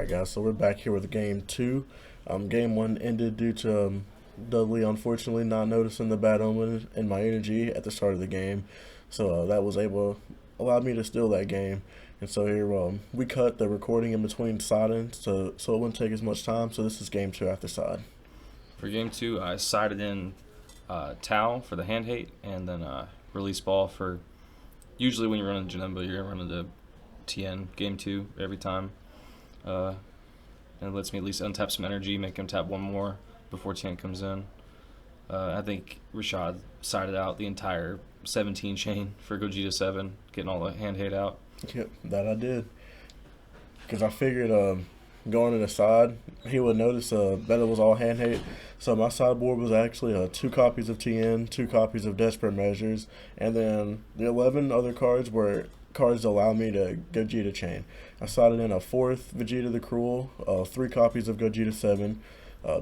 Alright, guys, so we're back here with game two. Game one ended due to Dudley unfortunately not noticing the bad omen in my energy at the start of the game. So that was able allowed me to steal that game. And so here we cut the recording in between siding so it wouldn't take as much time. So this is game two after side. For game two, I sided in Tau for the hand hate, and then release ball for. Usually, when you're running Janemba, you're running the TN game two every time. And it lets me at least untap some energy, make him tap one more before TN comes in. I think Rashad sided out the entire 17 chain for Gogeta 7, getting all the hand hate out. Yep, that I did. Because I figured going to the side, he would notice that it was all hand hate. So my sideboard was actually 2 copies of TN, 2 copies of Desperate Measures, and then the 11 other cards were cards that allow me to Gogeta chain. I sided in a 4th Vegeta the Cruel, 3 copies of Gogeta 7,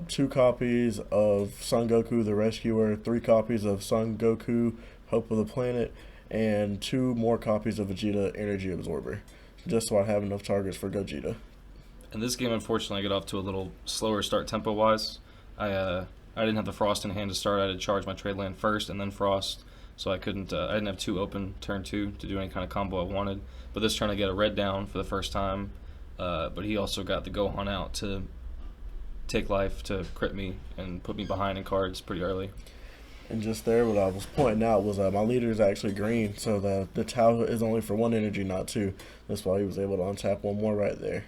2 copies of Son Goku the Rescuer, 3 copies of Son Goku Hope of the Planet, and 2 more copies of Vegeta Energy Absorber, just so I have enough targets for Gogeta. In this game, unfortunately, I got off to a little slower start tempo-wise. I didn't have the Frost in hand to start. I had to charge my trade land first and then Frost, so I couldn't. I didn't have 2 open turn 2 to do any kind of combo I wanted. But this turn, I get a red down for the first time. But he also got the Gohan out to take life to crit me and put me behind in cards pretty early. And just there, what I was pointing out was my leader is actually green, so the Tau is only for 1 energy, not 2. That's why he was able to untap 1 more right there.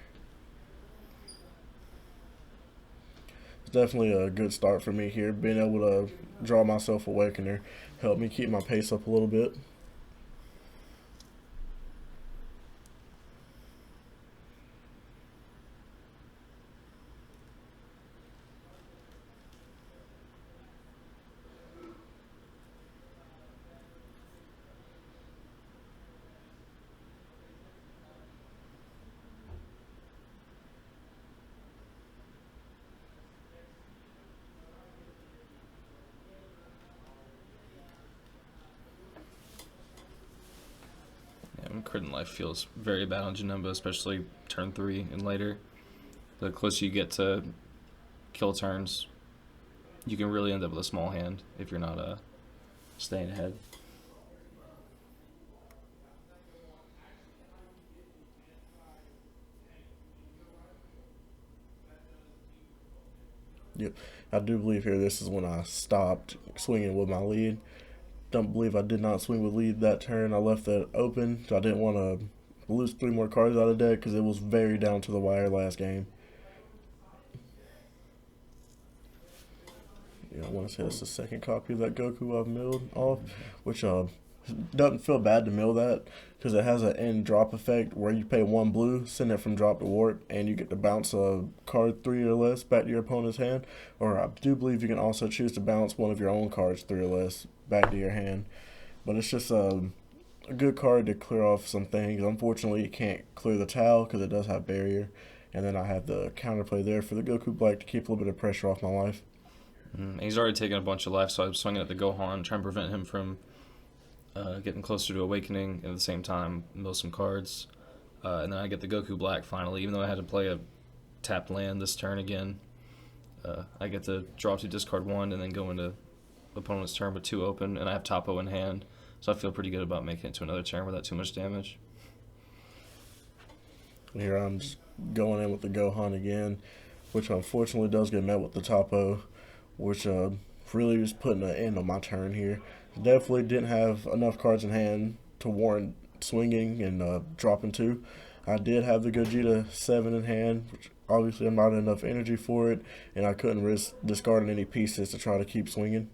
Definitely a good start for me here. Being able to draw myself Awakener helped me keep my pace up a little bit. Crit in life feels very bad on Janemba, especially turn 3 and later. The closer you get to kill turns, you can really end up with a small hand if you're not staying ahead. Yep, I do believe here this is when I stopped swinging with my lead. Don't believe I did not swing with lead that turn. I left that open, so I didn't want to lose 3 more cards out of deck because it was very down to the wire last game. I want to say it's the 2nd copy of that Goku I've milled off, which doesn't feel bad to mill that because it has an end drop effect where you pay 1 blue, send it from drop to warp, and you get to bounce a card 3 or less back to your opponent's hand. Or I do believe you can also choose to bounce one of your own cards 3 or less back to your hand. But it's just a good card to clear off some things. Unfortunately, you can't clear the Tau because it does have barrier. And then I have the counterplay there for the Goku Black to keep a little bit of pressure off my life. He's already taken a bunch of life, so I was swinging at the Gohan, trying to prevent him from getting closer to Awakening, and at the same time mill some cards. And then I get the Goku Black finally, even though I had to play a tapped land this turn again. I get to draw 2, discard 1, and then go into opponent's turn with 2 open, and I have Topo in hand, so I feel pretty good about making it to another turn without too much damage. Here I'm just going in with the Gohan again, which unfortunately does get met with the Topo, which really is putting an end on my turn here. Definitely didn't have enough cards in hand to warrant swinging and dropping 2. I did have the Gogeta 7 in hand, which obviously I'm not enough energy for it, and I couldn't risk discarding any pieces to try to keep swinging.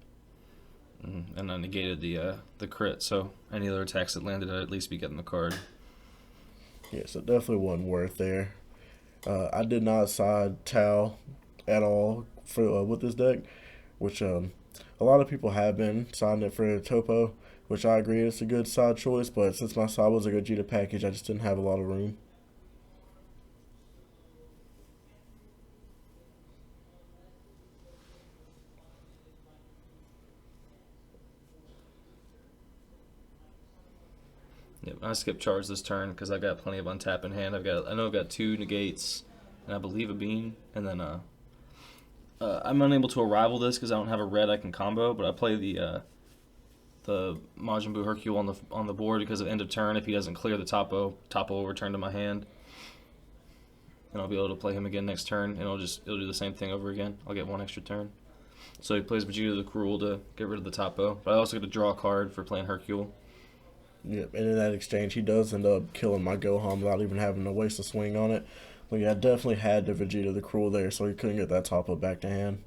And I negated the crit, so any other attacks that landed, I'd at least be getting the card. Yeah, so definitely wasn't worth there. I did not side Tau at all for with this deck, which a lot of people have been siding it for Topo, which I agree it's a good side choice, but since my side was a Gogeta package, I just didn't have a lot of room. Yep, I skipped charge this turn because I got plenty of untap in hand. I know I've got 2 negates, and I believe a bean, and then I'm unable to arrival this because I don't have a red I can combo, but I play the Majin Buu Hercule on the board because at end of turn, if he doesn't clear the topo will return to my hand, and I'll be able to play him again next turn, and it'll do the same thing over again. I'll get one extra turn. So he plays Vegeta the Cruel to get rid of the topo, but I also get to draw a card for playing Hercule. Yep, and in that exchange, he does end up killing my Gohan without even having to waste a swing on it. But yeah, I definitely had the Vegeta the Cruel there, so he couldn't get that top up back to hand.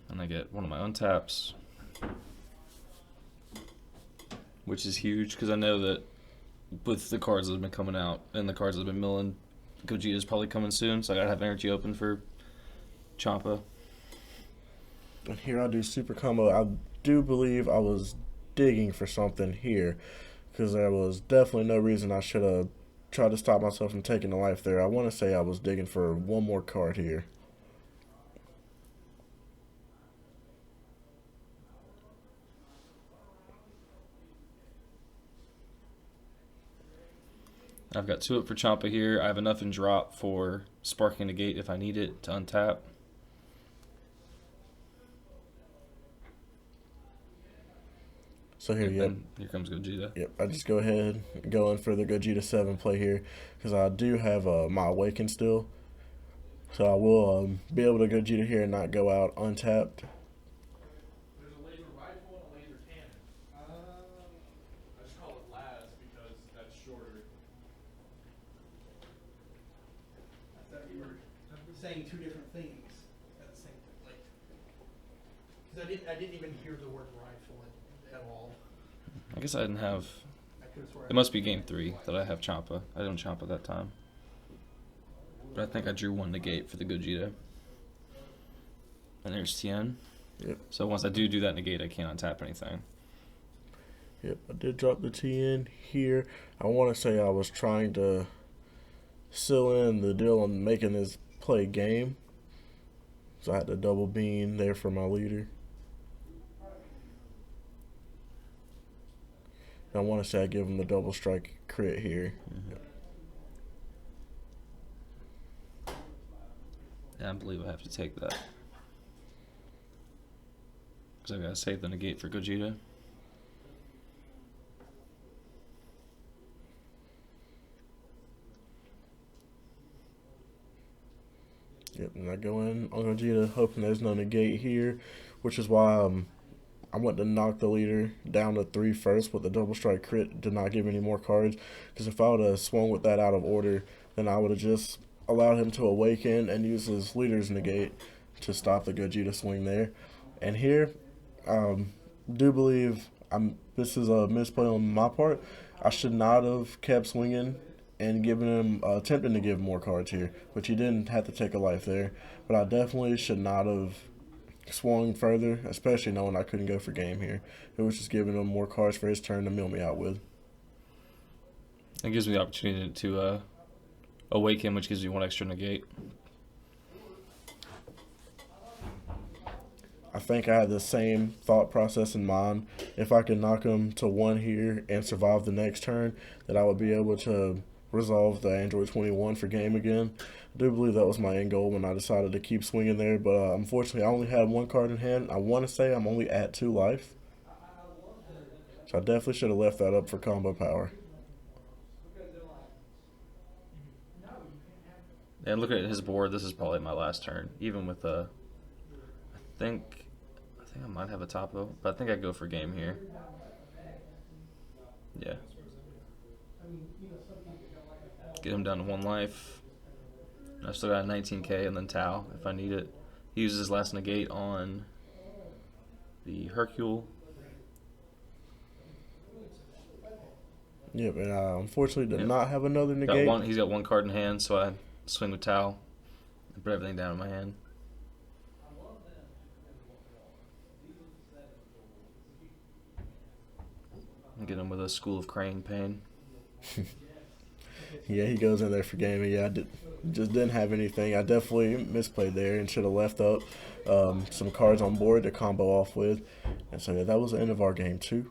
And I get one of my untaps, which is huge because I know that with the cards that have been coming out and the cards that have been milling, Gogeta's probably coming soon, so I gotta have energy open for Champa. And here I do super combo. I do believe I was digging for something here, because there was definitely no reason I should have tried to stop myself from taking the life there. I want to say I was digging for one more card here. I've got 2 up for Champa here. I have enough in drop for Sparking Negate if I need it to untap. So here, Here comes Gogeta. Yep, I just go ahead and go in for the Gogeta 7 play here, because I do have my Awaken still. So I will be able to Gogeta here and not go out untapped. There's a laser rifle and a laser cannon. I just call it Laz because that's shorter. I thought you were saying two different things at the same time, like, because I didn't even hear the word rifle at all. I guess I didn't have. I could have sworn. It must be game 3 that I have Champa. I didn't Champa that time. But I think I drew 1 negate for the Gogeta. And there's Tien. Yep. So once I do that negate, I can't untap anything. Yep, I did drop the T in here. I want to say I was trying to seal in the deal on making this play game. So I had the double bean there for my leader. And I want to say I give him the double strike crit here. Yeah, I believe I have to take that. Because I gotta save the negate for Gogeta. Yep, and I go in on Gogeta, hoping there's no negate here, which is why I went to knock the leader down to 3 first with the double strike crit, did not give any more cards, because if I would have swung with that out of order, then I would have just allowed him to awaken and use his leader's negate to stop the Gogeta swing there. And here, do believe this is a misplay on my part. I should not have kept swinging and giving him, attempting to give more cards here, which he didn't have to take a life there. But I definitely should not have swung further, especially knowing I couldn't go for game here. It was just giving him more cards for his turn to mill me out with. It gives me the opportunity to awaken, which gives me 1 extra negate. I think I had the same thought process in mind. If I could knock him to 1 here and survive the next turn, that I would be able to resolve the Android 21 for game again. I do believe that was my end goal when I decided to keep swinging there, but unfortunately I only had 1 card in hand. I want to say I'm only at 2 life. So I definitely should have left that up for combo power. And look at his board. This is probably my last turn. Even with I think I might have a topo, but I think I go for game here. Yeah. Get him down to 1 life. I've still got 19k and then Tau if I need it. He uses his last negate on the Hercule. Yep, and I unfortunately did not have another negate. He's got 1 card in hand, so I swing with Tau and put everything down in my hand. And get him with a School of Crane pain. Yeah, he goes in there for game. Yeah, just didn't have anything. I definitely misplayed there and should have left up some cards on board to combo off with. And so yeah, that was the end of our game 2.